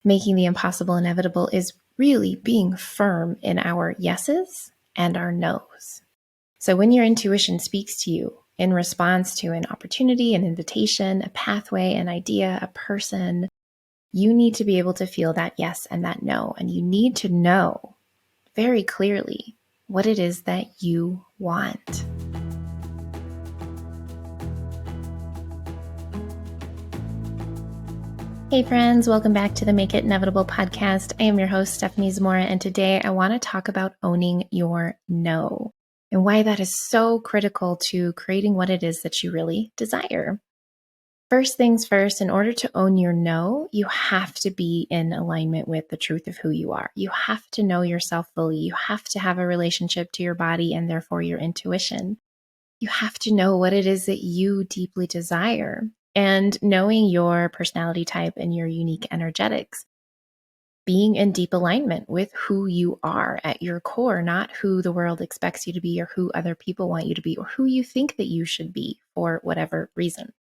Making the impossible inevitable is really being firm in our yeses and our nos. So when your intuition speaks to you in response to an opportunity, an invitation, a pathway, an idea, a person, you need to be able to feel that yes and that no. And you need to know very clearly what it is that you want. Hey friends, welcome back to the Make It Inevitable podcast. I am your host, Stephenie Zamora, and today I want to talk about owning your no and why that is so critical to creating what it is that you really desire. First things first, in order to own your no, you have to be in alignment with the truth of who you are. You have to know yourself fully. You have to have a relationship to your body and therefore your intuition. You have to know what it is that you deeply desire. And knowing your personality type and your unique energetics, being in deep alignment with who you are at your core, not who the world expects you to be or who other people want you to be or who you think that you should be for whatever reason.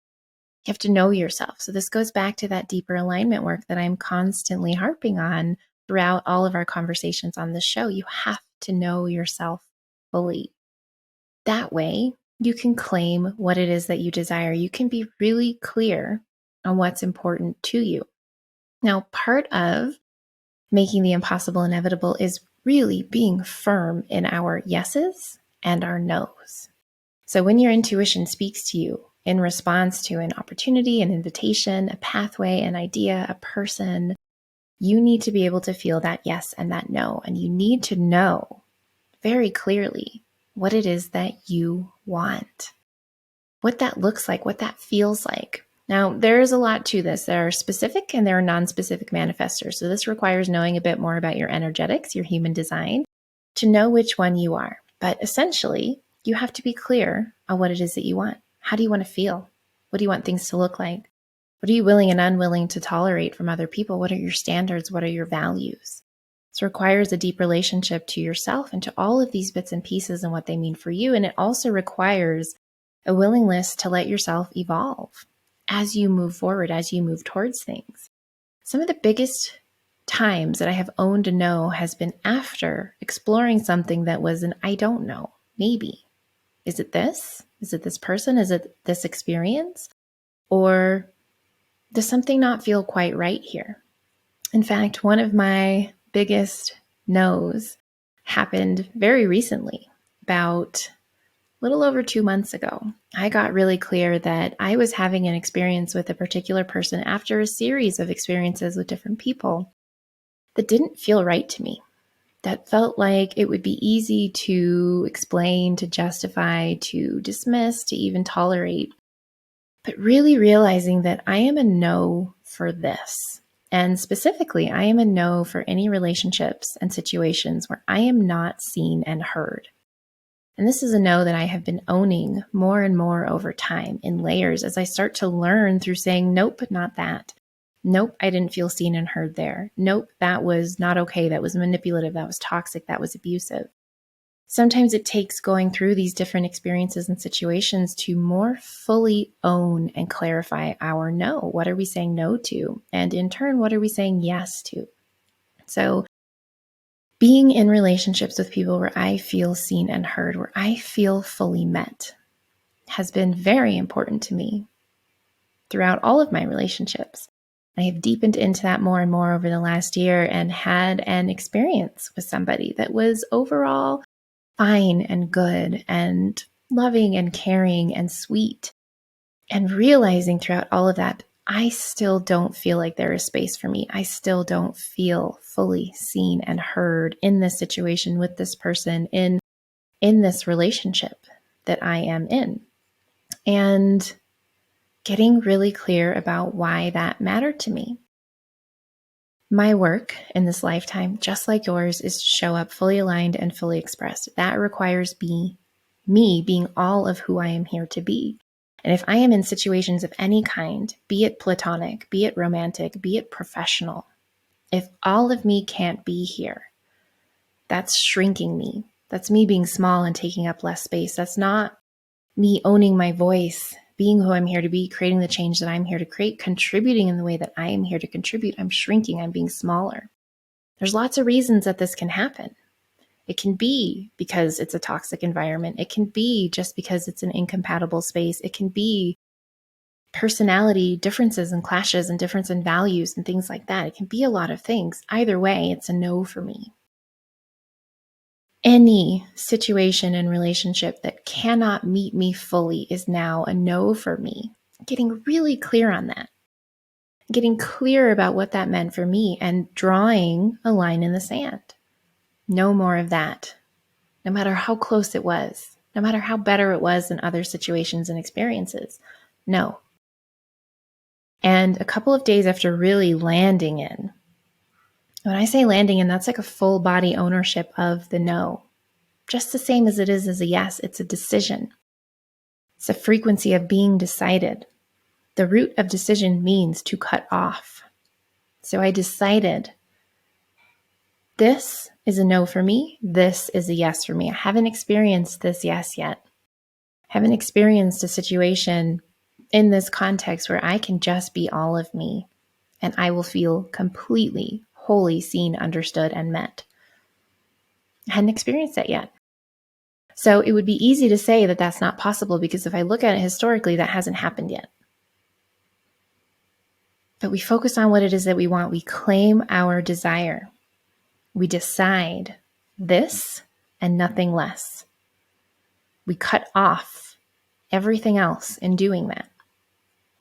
You have to know yourself. So this goes back to that deeper alignment work that I'm constantly harping on throughout all of our conversations on this show. You have to know yourself fully. That way, you can claim what it is that you desire. You can be really clear on what's important to you. Now, part of making the impossible inevitable is really being firm in our yeses and our nos. So when your intuition speaks to you in response to an opportunity, an invitation, a pathway, an idea, a person, you need to be able to feel that yes and that no. And you need to know very clearly what it is that you want, what that looks like, what that feels like. Now, there is a lot to this. There are specific and there are non-specific manifestors. So this requires knowing a bit more about your energetics, your human design, to know which one you are. But essentially, you have to be clear on what it is that you want. How do you want to feel? What do you want things to look like? What are you willing and unwilling to tolerate from other people? What are your standards? What are your values? This requires a deep relationship to yourself and to all of these bits and pieces and what they mean for you. And it also requires a willingness to let yourself evolve as you move forward, as you move towards things. Some of the biggest times that I have owned a no has been after exploring something that was an I don't know, maybe. Is it this? Is it this person? Is it this experience? Or does something not feel quite right here? In fact, one of my biggest no's happened very recently, about a little over 2 months ago. I got really clear that I was having an experience with a particular person after a series of experiences with different people that didn't feel right to me. That felt like it would be easy to explain, to justify, to dismiss, to even tolerate. But really realizing that I am a no for this. And specifically, I am a no for any relationships and situations where I am not seen and heard. And this is a no that I have been owning more and more over time in layers as I start to learn through saying, nope, not that. Nope, I didn't feel seen and heard there. Nope, that was not okay. That was manipulative. That was toxic. That was abusive. Sometimes it takes going through these different experiences and situations to more fully own and clarify our no. What are we saying no to? And in turn, what are we saying yes to? So being in relationships with people where I feel seen and heard, where I feel fully met, has been very important to me throughout all of my relationships. I have deepened into that more and more over the last year and had an experience with somebody that was overall fine and good and loving and caring and sweet. And realizing throughout all of that, I still don't feel like there is space for me. I still don't feel fully seen and heard in this situation with this person, in this relationship that I am in. And getting really clear about why that mattered to me. My work in this lifetime, just like yours, is to show up fully aligned and fully expressed. That requires me being all of who I am here to be. And if I am in situations of any kind, be it platonic, be it romantic, be it professional, if all of me can't be here, that's shrinking me. That's me being small and taking up less space. That's not me owning my voice being who I'm here to be, creating the change that I'm here to create, contributing in the way that I am here to contribute, I'm shrinking, I'm being smaller. There's lots of reasons that this can happen. It can be because it's a toxic environment. It can be just because it's an incompatible space. It can be personality differences and clashes and difference in values and things like that. It can be a lot of things. Either way, it's a no for me. Any situation and relationship that cannot meet me fully is now a no for me. Getting really clear on that. Getting clear about what that meant for me and drawing a line in the sand. No more of that. No matter how close it was, no matter how better it was in other situations and experiences. No. And a couple of days after really landing in, when I say landing in, that's like a full body ownership of the no. Just the same as it is as a yes, it's a decision. It's a frequency of being decided. The root of decision means to cut off. So I decided this is a no for me. This is a yes for me. I haven't experienced this yes yet. I haven't experienced a situation in this context where I can just be all of me and I will feel completely, wholly seen, understood, and met. I hadn't experienced that yet. So it would be easy to say that that's not possible because if I look at it historically, that hasn't happened yet. But we focus on what it is that we want. We claim our desire. We decide this and nothing less. We cut off everything else in doing that.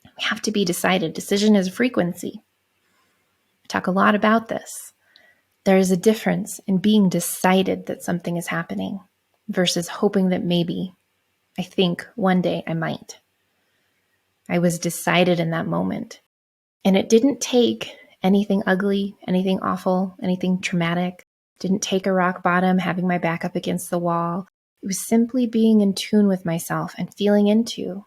We have to be decided. Decision is a frequency. We talk a lot about this. There is a difference in being decided that something is happening versus hoping that maybe, I think one day I might. I was decided in that moment. And it didn't take anything ugly, anything awful, anything traumatic. It didn't take a rock bottom, having my back up against the wall. It was simply being in tune with myself and feeling into,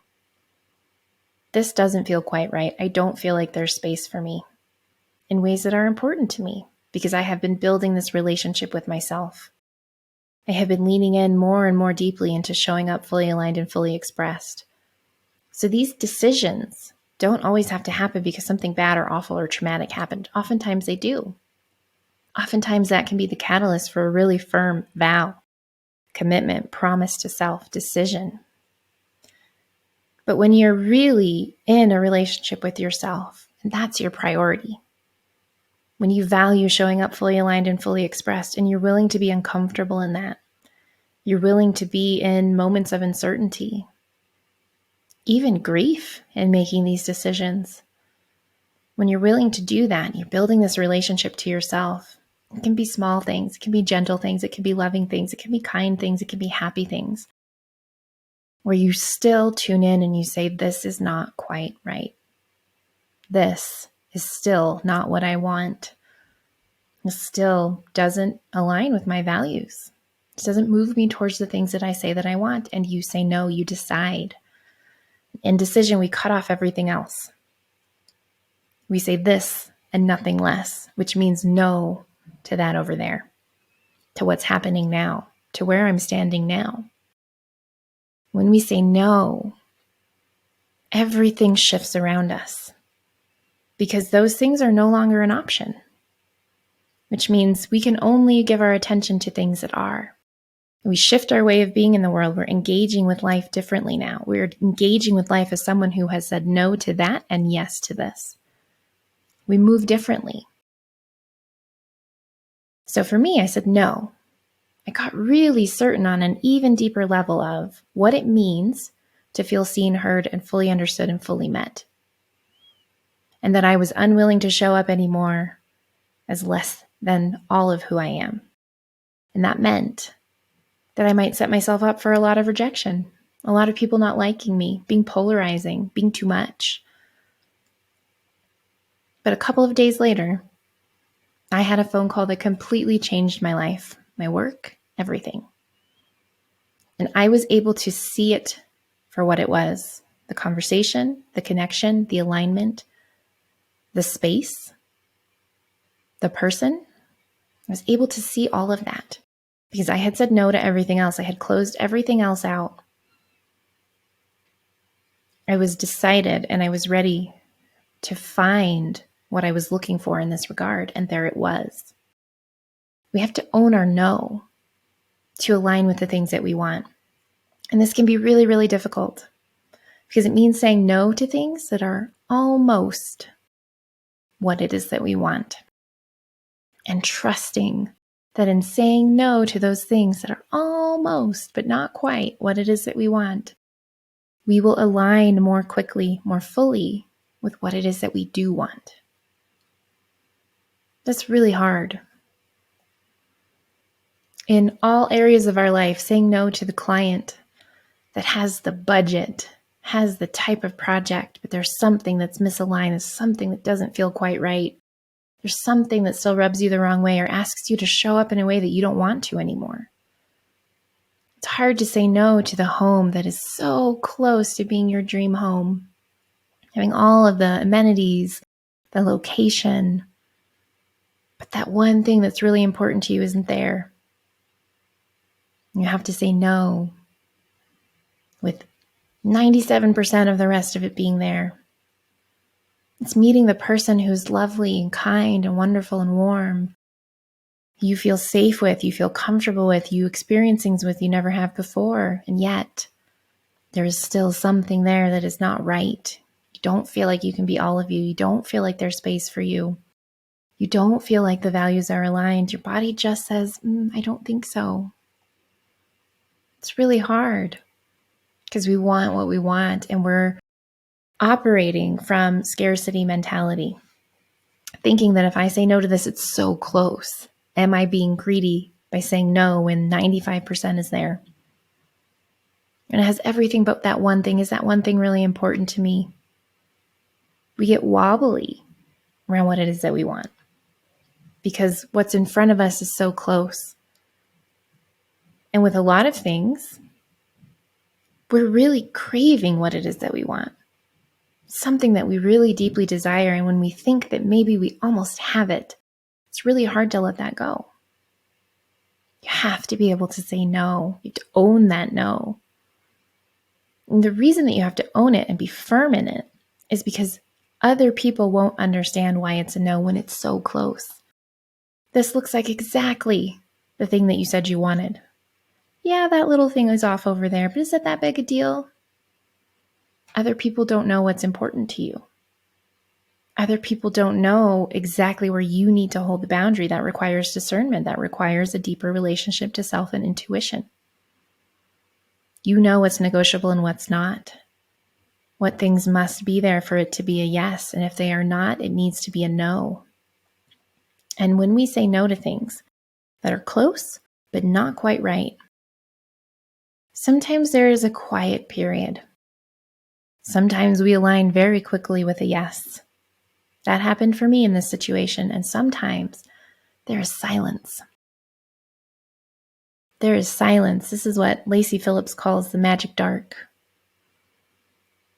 this doesn't feel quite right. I don't feel like there's space for me in ways that are important to me because I have been building this relationship with myself. I have been leaning in more and more deeply into showing up fully aligned and fully expressed. So these decisions don't always have to happen because something bad or awful or traumatic happened. Oftentimes they do. Oftentimes that can be the catalyst for a really firm vow, commitment, promise to self, decision. But when you're really in a relationship with yourself, and that's your priority, when you value showing up fully aligned and fully expressed, and you're willing to be uncomfortable in that, you're willing to be in moments of uncertainty, even grief in making these decisions. When you're willing to do that, you're building this relationship to yourself. It can be small things, it can be gentle things, it can be loving things, it can be kind things, it can be happy things, where you still tune in and you say, this is not quite right. This is still not what I want. This still doesn't align with my values. This doesn't move me towards the things that I say that I want. And you say no, you decide. In decision, we cut off everything else. We say this and nothing less, which means no to that over there, to what's happening now, to where I'm standing now. When we say no, everything shifts around us because those things are no longer an option, which means we can only give our attention to things that are. We shift our way of being in the world. We're engaging with life differently now. We're engaging with life as someone who has said no to that and yes to this. We move differently. So for me, I said no. I got really certain on an even deeper level of what it means to feel seen, heard, and fully understood and fully met. And that I was unwilling to show up anymore as less than all of who I am. And that meant that I might set myself up for a lot of rejection, a lot of people not liking me, being polarizing, being too much. But a couple of days later, I had a phone call that completely changed my life, my work, everything. And I was able to see it for what it was, the conversation, the connection, the alignment, the space, the person. I was able to see all of that because I had said no to everything else. I had closed everything else out. I was decided and I was ready to find what I was looking for in this regard, and there it was. We have to own our no to align with the things that we want. And this can be really, really difficult because it means saying no to things that are almost what it is that we want. And trusting that in saying no to those things that are almost, but not quite what it is that we want, we will align more quickly, more fully with what it is that we do want. That's really hard. In all areas of our life, saying no to the client that has the budget, has the type of project, but there's something that's misaligned, there's something that doesn't feel quite right. There's something that still rubs you the wrong way or asks you to show up in a way that you don't want to anymore. It's hard to say no to the home that is so close to being your dream home, having all of the amenities, the location, but that one thing that's really important to you isn't there. You have to say no with 97% of the rest of it being there. It's meeting the person who's lovely and kind and wonderful and warm, you feel safe with, you feel comfortable with, you experience things with you never have before, and yet there is still something there that is not right. You don't feel like you can be all of you. You don't feel like there's space for you. You don't feel like the values are aligned. Your body just says, I don't think so. It's really hard because we want what we want and we're operating from scarcity mentality, thinking that if I say no to this, it's so close. Am I being greedy by saying no when 95% is there? And it has everything but that one thing. Is that one thing really important to me? We get wobbly around what it is that we want because what's in front of us is so close. And with a lot of things, we're really craving what it is that we want, something that we really deeply desire. And when we think that maybe we almost have it, it's really hard to let that go. You have to be able to say no. You have to own that no. And the reason that you have to own it and be firm in it is because other people won't understand why it's a no when it's so close. This looks like exactly the thing that you said you wanted. Yeah, that little thing is off over there, but is it that big a deal? Other people don't know what's important to you. Other people don't know exactly where you need to hold the boundary. That requires discernment. That requires a deeper relationship to self and intuition. You know what's negotiable and what's not. What things must be there for it to be a yes. And if they are not, it needs to be a no. And when we say no to things that are close, but not quite right, sometimes there is a quiet period. Sometimes we align very quickly with a yes. That happened for me in this situation. And sometimes there is silence. There is silence. This is what Lacey Phillips calls the magic dark.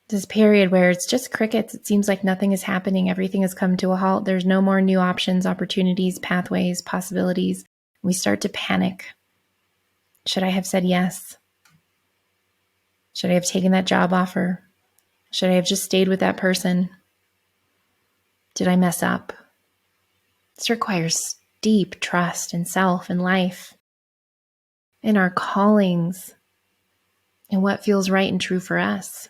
This period where it's just crickets. It seems like nothing is happening. Everything has come to a halt. There's no more new options, opportunities, pathways, possibilities. We start to panic. Should I have said yes? Should I have taken that job offer? Should I have just stayed with that person? Did I mess up? This requires deep trust in self and life, in our callings, and what feels right and true for us.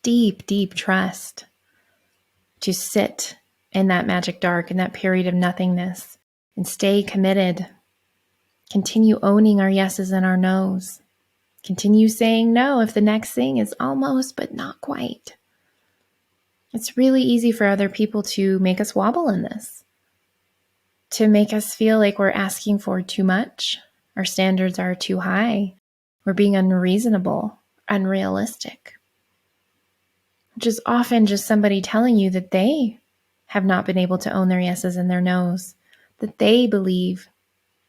Deep, deep trust to sit in that magic dark, in that period of nothingness, and stay committed. Continue owning our yeses and our nos. Continue saying no if the next thing is almost but not quite. It's really easy for other people to make us wobble in this, to make us feel like we're asking for too much. Our standards are too high. We're being unreasonable, unrealistic, which is often just somebody telling you that they have not been able to own their yeses and their nos, that they believe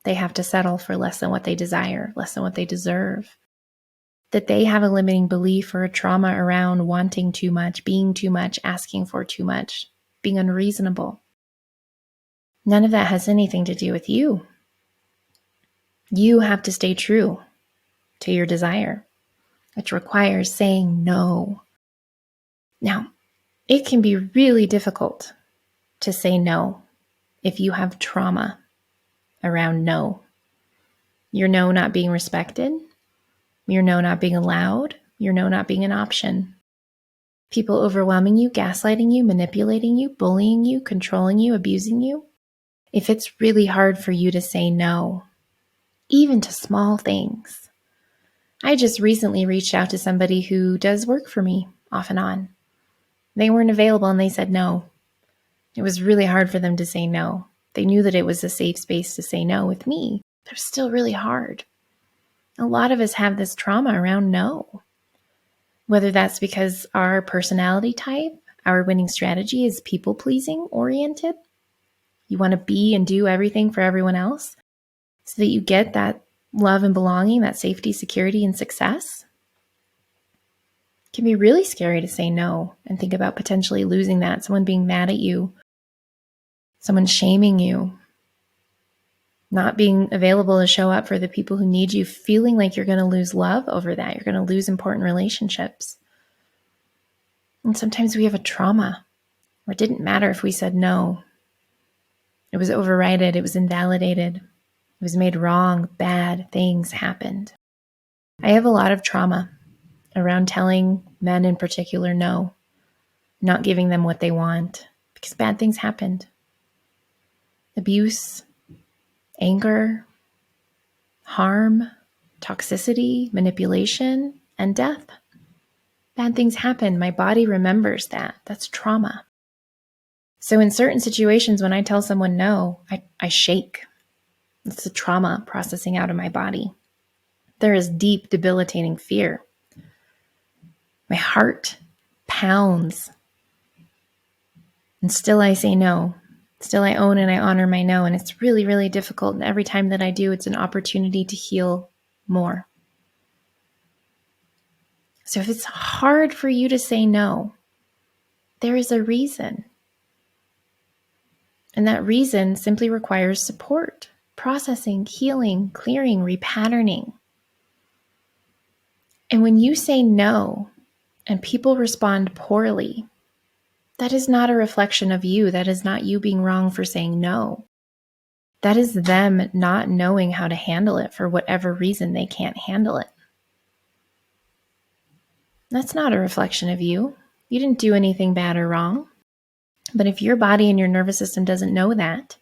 they have to settle for less than what they desire, less than what they deserve, that they have a limiting belief or a trauma around wanting too much, being too much, asking for too much, being unreasonable. None of that has anything to do with you. You have to stay true to your desire. which requires saying no. Now, it can be really difficult to say no if you have trauma around no. Your no not being respected, your no not being allowed, your no not being an option. People overwhelming you, gaslighting you, manipulating you, bullying you, controlling you, abusing you. If it's really hard for you to say no, even to small things. I just recently reached out to somebody who does work for me off and on. They weren't available and they said no. It was really hard for them to say no. They knew that it was a safe space to say no with me, but it was still really hard. A lot of us have this trauma around no. Whether that's because our personality type, our winning strategy is people-pleasing oriented. You want to be and do everything for everyone else so that you get that love and belonging, that safety, security, and success. It can be really scary to say no and think about potentially losing that, someone being mad at you, someone shaming you, not being available to show up for the people who need you, feeling like you're going to lose love over that. You're going to lose important relationships. And sometimes we have a trauma where it didn't matter if we said no. It was overridden. It was invalidated. It was made wrong. Bad things happened. I have a lot of trauma around telling men in particular no, not giving them what they want because bad things happened. Abuse, anger, harm, toxicity, manipulation, and death. Bad things happen. My body remembers that. That's trauma. So in certain situations, when I tell someone no, I shake. It's the trauma processing out of my body. There is deep, debilitating fear. My heart pounds. And still I say no. Still I own and I honor my no. And it's really, really difficult. And every time that I do, it's an opportunity to heal more. So if it's hard for you to say no, there is a reason. And that reason simply requires support, processing, healing, clearing, repatterning. And when you say no and people respond poorly, that is not a reflection of you. That is not you being wrong for saying no. That is them not knowing how to handle it for whatever reason they can't handle it. That's not a reflection of you. You didn't do anything bad or wrong. But if your body and your nervous system doesn't know that,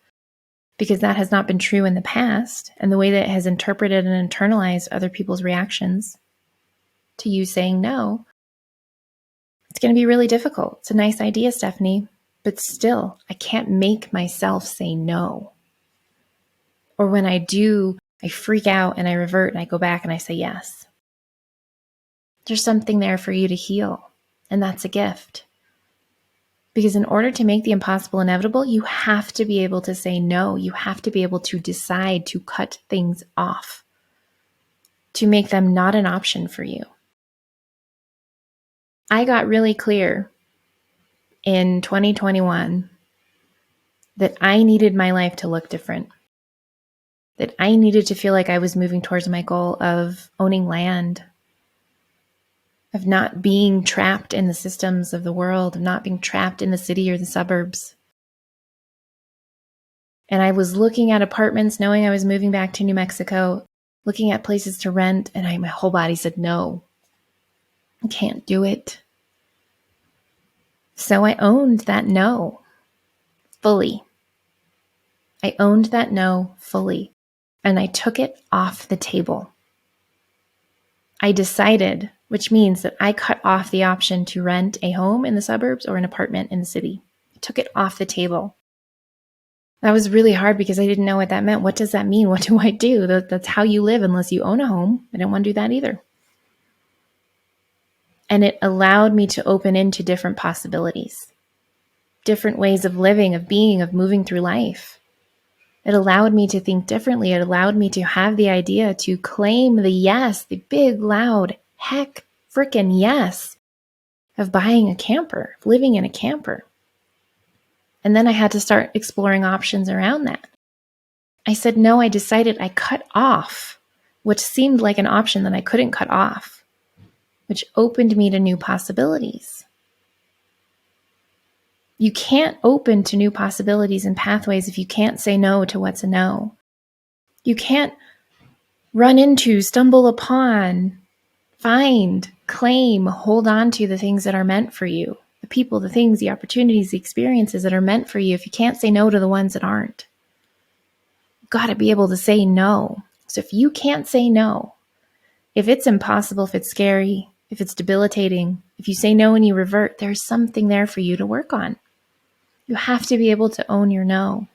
because that has not been true in the past, and the way that it has interpreted and internalized other people's reactions to you saying no, it's going to be really difficult. It's a nice idea, Stephenie, but still, I can't make myself say no. Or when I do, I freak out and I revert and I go back and I say yes. There's something there for you to heal, and that's a gift. Because in order to make the impossible inevitable, you have to be able to say no. You have to be able to decide to cut things off, to make them not an option for you. I got really clear in 2021 that I needed my life to look different, that I needed to feel like I was moving towards my goal of owning land, of not being trapped in the systems of the world, of not being trapped in the city or the suburbs. And I was looking at apartments, knowing I was moving back to New Mexico, looking at places to rent, and my whole body said, no, I can't do it. So I owned that no fully. I owned that no fully, and I took it off the table. I decided, which means that I cut off the option to rent a home in the suburbs or an apartment in the city. I took it off the table. That was really hard because I didn't know what that meant. What does that mean? What do I do? That's how you live unless you own a home. I didn't want to do that either. And it allowed me to open into different possibilities, different ways of living, of being, of moving through life. It allowed me to think differently. It allowed me to have the idea to claim the yes, the big, loud, heck, frickin' yes of buying a camper, of living in a camper. And then I had to start exploring options around that. I said, no, I decided I cut off what seemed like an option that I couldn't cut off. which opened me to new possibilities. You can't open to new possibilities and pathways if you can't say no to what's a no. You can't run into, stumble upon, find, claim, hold on to the things that are meant for you, the people, the things, the opportunities, the experiences that are meant for you if you can't say no to the ones that aren't. You've got to be able to say no. So if you can't say no, if it's impossible, if it's scary, if it's debilitating, if you say no and you revert, there's something there for you to work on. You have to be able to own your no.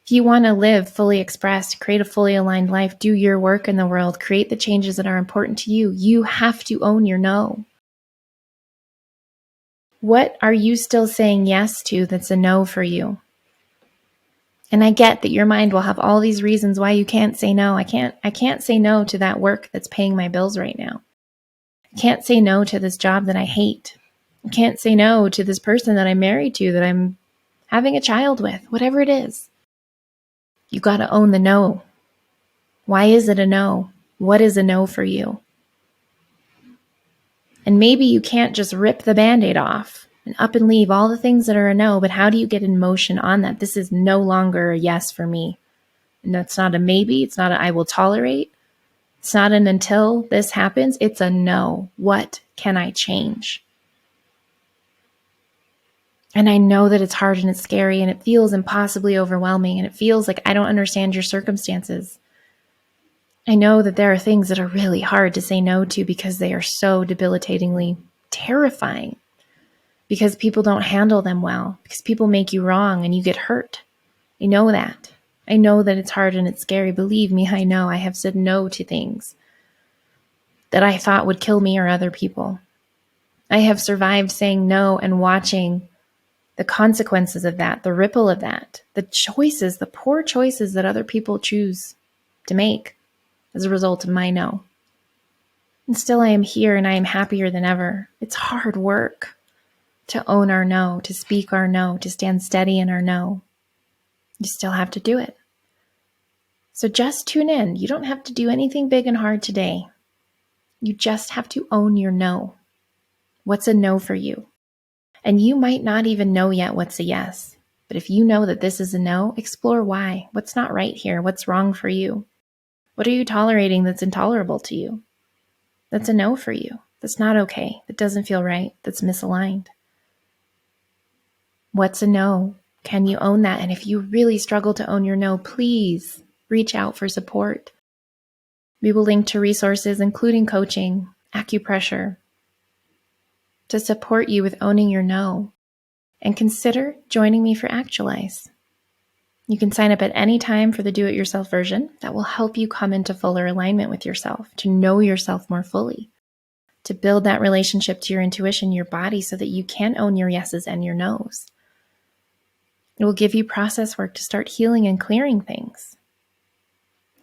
If you want to live fully expressed, create a fully aligned life, do your work in the world, create the changes that are important to you, you have to own your no. What are you still saying yes to that's a no for you? And I get that your mind will have all these reasons why you can't say no. I can't say no to that work that's paying my bills right now. I can't say no to this job that I hate. I can't say no to this person that I'm married to, that I'm having a child with, whatever it is. You got to own the no. Why is it a no? What is a no for you? And maybe you can't just rip the Band-Aid off and up and leave all the things that are a no, but how do you get in motion on that? This is no longer a yes for me. And that's not a maybe. It's not a I will tolerate. It's not an until this happens. It's a no. What can I change? And I know that it's hard and it's scary and it feels impossibly overwhelming and it feels like I don't understand your circumstances. I know that there are things that are really hard to say no to because they are so debilitatingly terrifying, because people don't handle them well, because people make you wrong and you get hurt. I know that. I know that it's hard and it's scary. Believe me, I know I have said no to things that I thought would kill me or other people. I have survived saying no and watching the consequences of that, the ripple of that, the choices, the poor choices that other people choose to make as a result of my no. And still I am here and I am happier than ever. It's hard work to own our no, to speak our no, to stand steady in our no. You still have to do it. So just tune in. You don't have to do anything big and hard today. You just have to own your no. What's a no for you? And you might not even know yet what's a yes. But if you know that this is a no, explore why. What's not right here? What's wrong for you? What are you tolerating that's intolerable to you? That's a no for you. That's not okay. That doesn't feel right. That's misaligned. What's a no? Can you own that? And if you really struggle to own your no, please reach out for support. We will link to resources, including coaching, acupressure, to support you with owning your no. And consider joining me for Actualize. You can sign up at any time for the do-it-yourself version that will help you come into fuller alignment with yourself, to know yourself more fully, to build that relationship to your intuition, your body, so that you can own your yeses and your nos. It will give you process work to start healing and clearing things.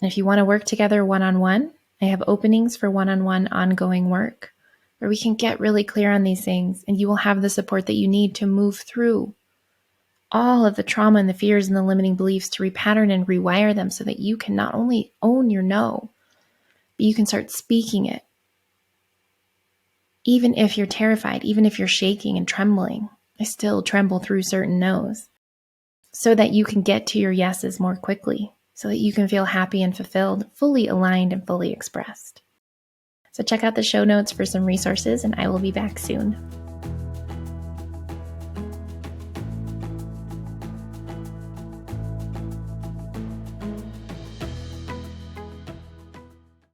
And if you want to work together one-on-one, I have openings for one-on-one ongoing work where we can get really clear on these things, and you will have the support that you need to move through all of the trauma and the fears and the limiting beliefs, to repattern and rewire them so that you can not only own your no, but you can start speaking it. Even if you're terrified, even if you're shaking and trembling, I still tremble through certain no's, so that you can get to your yeses more quickly, so that you can feel happy and fulfilled, fully aligned and fully expressed. So check out the show notes for some resources, and I will be back soon.